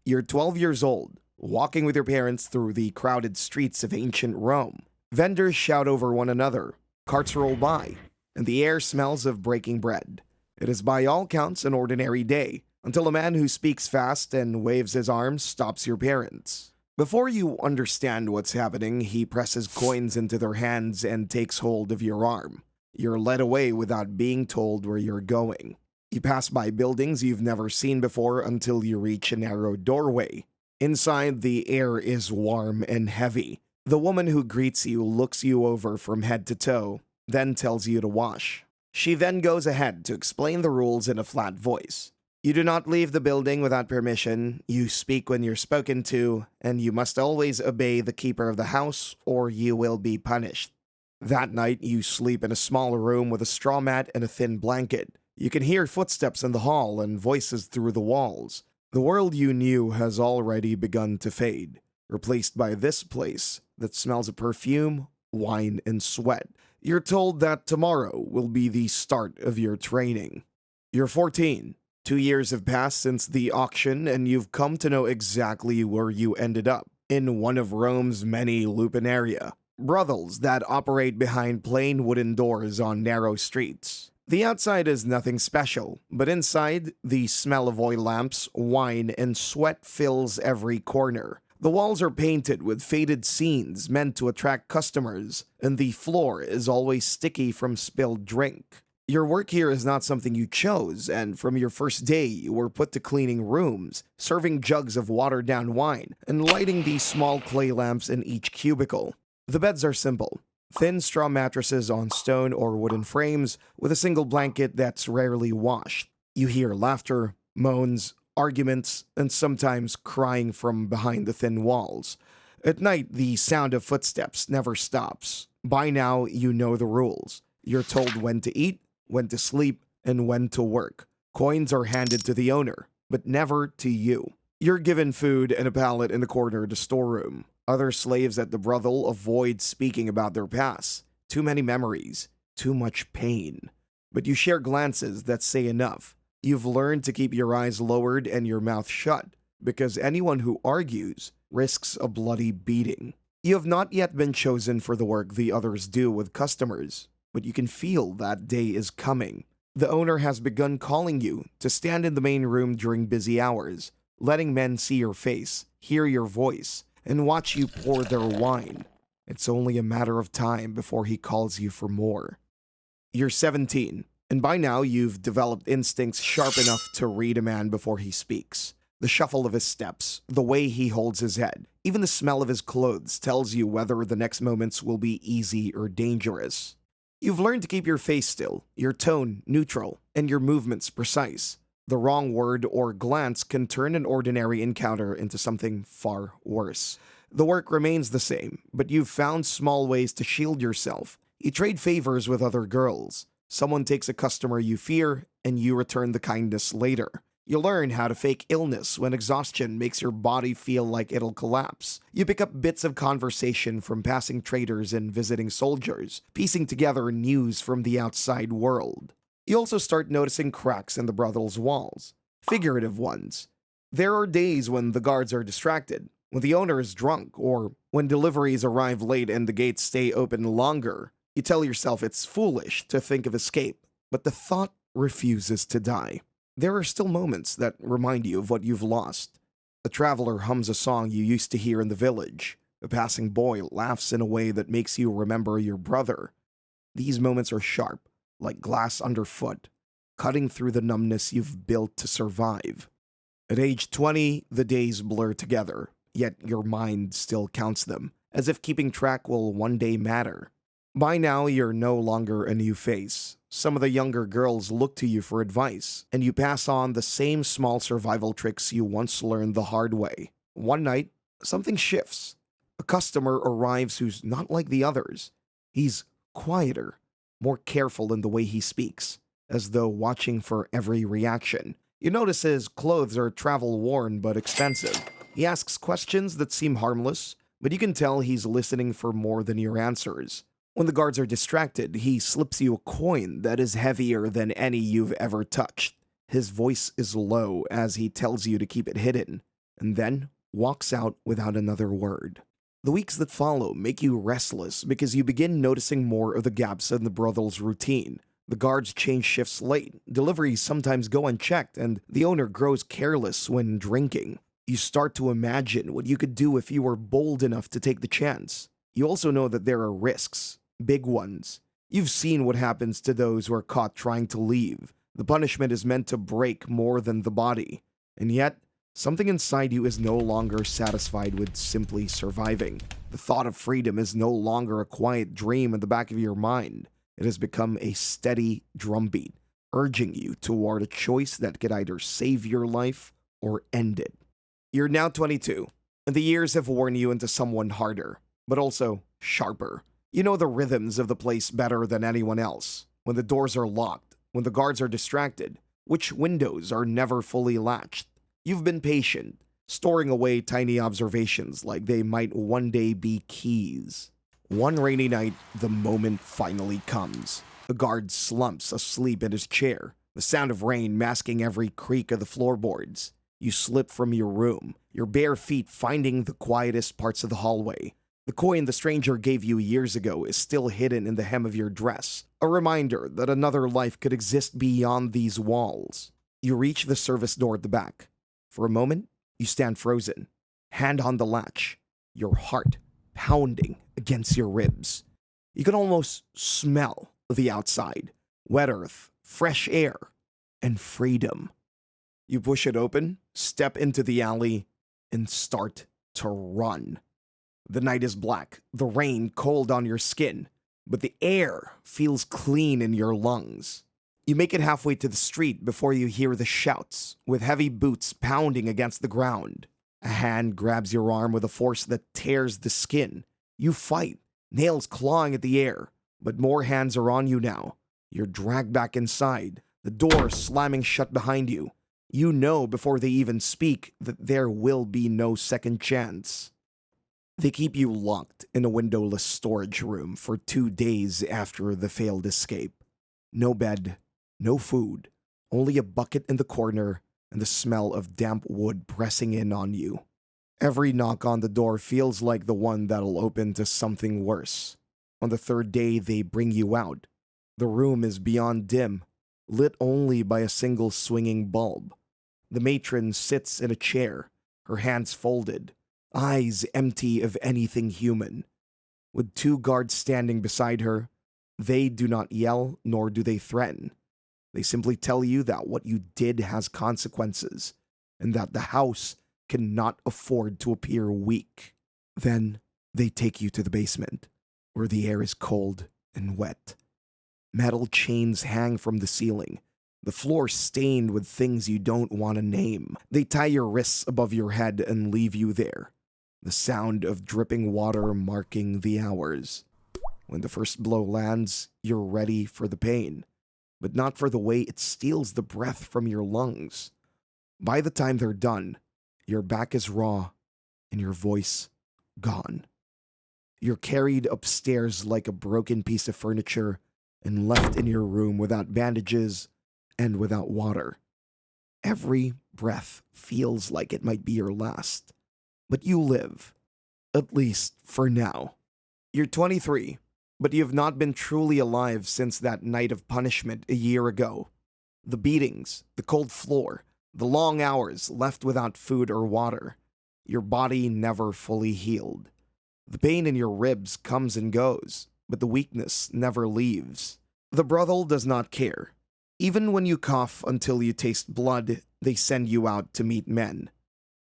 You're 12 years old, walking with your parents through the crowded streets of ancient Rome. Vendors shout over one another, carts roll by, and the air smells of breaking bread. It is by all counts an ordinary day, until a man who speaks fast and waves his arms stops your parents. Before you understand what's happening, he presses coins into their hands and takes hold of your arm. You're led away without being told where you're going. You pass by buildings you've never seen before until you reach a narrow doorway. Inside, the air is warm and heavy. The woman who greets you looks you over from head to toe, then tells you to wash. She then goes ahead to explain the rules in a flat voice. You do not leave the building without permission, you speak when you're spoken to, and you must always obey the keeper of the house or you will be punished. That night, you sleep in a small room with a straw mat and a thin blanket. You can hear footsteps in the hall and voices through the walls. The world you knew has already begun to fade, replaced by this place that smells of perfume, wine, and sweat. You're told that tomorrow will be the start of your training. You're 14. 2 years have passed since the auction, and you've come to know exactly where you ended up, in one of Rome's many lupinaria, brothels that operate behind plain wooden doors on narrow streets. The outside is nothing special, but inside, the smell of oil lamps, wine, and sweat fills every corner. The walls are painted with faded scenes meant to attract customers, and the floor is always sticky from spilled drink. Your work here is not something you chose, and from your first day, you were put to cleaning rooms, serving jugs of watered-down wine, and lighting these small clay lamps in each cubicle. The beds are simple. Thin straw mattresses on stone or wooden frames with a single blanket that's rarely washed. You hear laughter, moans, arguments, and sometimes crying from behind the thin walls. At night, the sound of footsteps never stops. By now, you know the rules. You're told when to eat, when to sleep, and when to work. Coins are handed to the owner, but never to you. You're given food and a pallet in the corner of the storeroom. Other slaves at the brothel avoid speaking about their past. Too many memories, too much pain. But you share glances that say enough. You've learned to keep your eyes lowered and your mouth shut, because anyone who argues risks a bloody beating. You have not yet been chosen for the work the others do with customers, but you can feel that day is coming. The owner has begun calling you to stand in the main room during busy hours, letting men see your face, hear your voice, and watch you pour their wine. It's only a matter of time before he calls you for more. You're 17, and by now you've developed instincts sharp enough to read a man before he speaks. The shuffle of his steps, the way he holds his head, even the smell of his clothes tells you whether the next moments will be easy or dangerous. You've learned to keep your face still, your tone neutral, and your movements precise. The wrong word or glance can turn an ordinary encounter into something far worse. The work remains the same, but you've found small ways to shield yourself. You trade favors with other girls. Someone takes a customer you fear, and you return the kindness later. You learn how to fake illness when exhaustion makes your body feel like it'll collapse. You pick up bits of conversation from passing traders and visiting soldiers, piecing together news from the outside world. You also start noticing cracks in the brothel's walls, figurative ones. There are days when the guards are distracted, when the owner is drunk, or when deliveries arrive late and the gates stay open longer. You tell yourself it's foolish to think of escape, but the thought refuses to die. There are still moments that remind you of what you've lost. A traveler hums a song you used to hear in the village. A passing boy laughs in a way that makes you remember your brother. These moments are sharp, like glass underfoot, cutting through the numbness you've built to survive. At age 20, the days blur together, yet your mind still counts them, as if keeping track will one day matter. By now, you're no longer a new face. Some of the younger girls look to you for advice, and you pass on the same small survival tricks you once learned the hard way. One night, something shifts. A customer arrives who's not like the others. He's quieter, more careful in the way he speaks, as though watching for every reaction. You notice his clothes are travel-worn but expensive. He asks questions that seem harmless, but you can tell he's listening for more than your answers. When the guards are distracted, he slips you a coin that is heavier than any you've ever touched. His voice is low as he tells you to keep it hidden. and then walks out without another word. The weeks that follow make you restless because you begin noticing more of the gaps in the brothel's routine. The guards change shifts late, deliveries sometimes go unchecked, and the owner grows careless when drinking. You start to imagine what you could do if you were bold enough to take the chance. You also know that there are risks, big ones. You've seen what happens to those who are caught trying to leave. The punishment is meant to break more than the body. And yet, something inside you is no longer satisfied with simply surviving. The thought of freedom is no longer a quiet dream in the back of your mind. It has become a steady drumbeat, urging you toward a choice that could either save your life or end it. You're now 22, and the years have worn you into someone harder, but also sharper. You know the rhythms of the place better than anyone else. When the doors are locked, when the guards are distracted, which windows are never fully latched. You've been patient, storing away tiny observations like they might one day be keys. One rainy night, the moment finally comes. The guard slumps asleep in his chair, the sound of rain masking every creak of the floorboards. You slip from your room, your bare feet finding the quietest parts of the hallway. The coin the stranger gave you years ago is still hidden in the hem of your dress, a reminder that another life could exist beyond these walls. You reach the service door at the back. For a moment, you stand frozen, hand on the latch, your heart pounding against your ribs. You can almost smell the outside, wet earth, fresh air, and freedom. You push it open, step into the alley, and start to run. The night is black, the rain cold on your skin, but the air feels clean in your lungs. You make it halfway to the street before you hear the shouts, with heavy boots pounding against the ground. A hand grabs your arm with a force that tears the skin. You fight, nails clawing at the air, but more hands are on you now. You're dragged back inside, the door slamming shut behind you. You know before they even speak that there will be no second chance. They keep you locked in a windowless storage room for 2 days after the failed escape. No bed, no food, only a bucket in the corner and the smell of damp wood pressing in on you. Every knock on the door feels like the one that'll open to something worse. On the 3rd day, they bring you out. The room is beyond dim, lit only by a single swinging bulb. The matron sits in a chair, her hands folded, eyes empty of anything human. With 2 guards standing beside her, they do not yell nor do they threaten. They simply tell you that what you did has consequences, and that the house cannot afford to appear weak. Then they take you to the basement, where the air is cold and wet. Metal chains hang from the ceiling, the floor stained with things you don't want to name. They tie your wrists above your head and leave you there, the sound of dripping water marking the hours. When the first blow lands, you're ready for the pain, but not for the way it steals the breath from your lungs. By the time they're done, your back is raw and your voice gone. You're carried upstairs like a broken piece of furniture and left in your room without bandages and without water. Every breath feels like it might be your last, but you live, at least for now. You're 23, but you have not been truly alive since that night of punishment a year ago. The beatings, the cold floor, the long hours left without food or water. Your body never fully healed. The pain in your ribs comes and goes, but the weakness never leaves. The brothel does not care. Even when you cough until you taste blood, they send you out to meet men.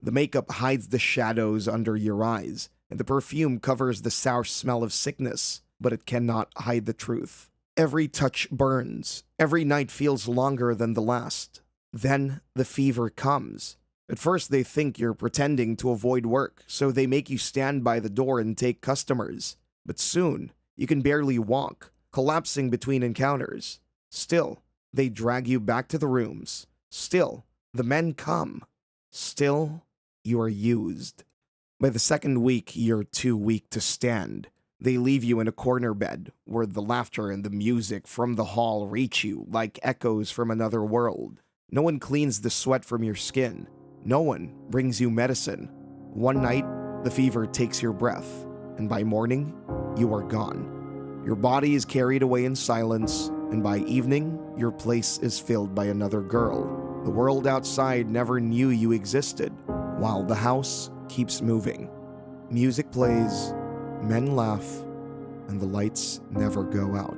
The makeup hides the shadows under your eyes, and the perfume covers the sour smell of sickness, but it cannot hide the truth. Every touch burns. Every night feels longer than the last. Then the fever comes. At first they think you're pretending to avoid work, so they make you stand by the door and take customers. But soon, you can barely walk, collapsing between encounters. Still, they drag you back to the rooms. Still, the men come. Still, you are used. By the 2nd week, you're too weak to stand. They leave you in a corner bed, where the laughter and the music from the hall reach you like echoes from another world. No one cleans the sweat from your skin. No one brings you medicine. One night, the fever takes your breath, and by morning, you are gone. Your body is carried away in silence, and by evening, your place is filled by another girl. The world outside never knew you existed, while the house keeps moving. Music plays, men laugh, and the lights never go out.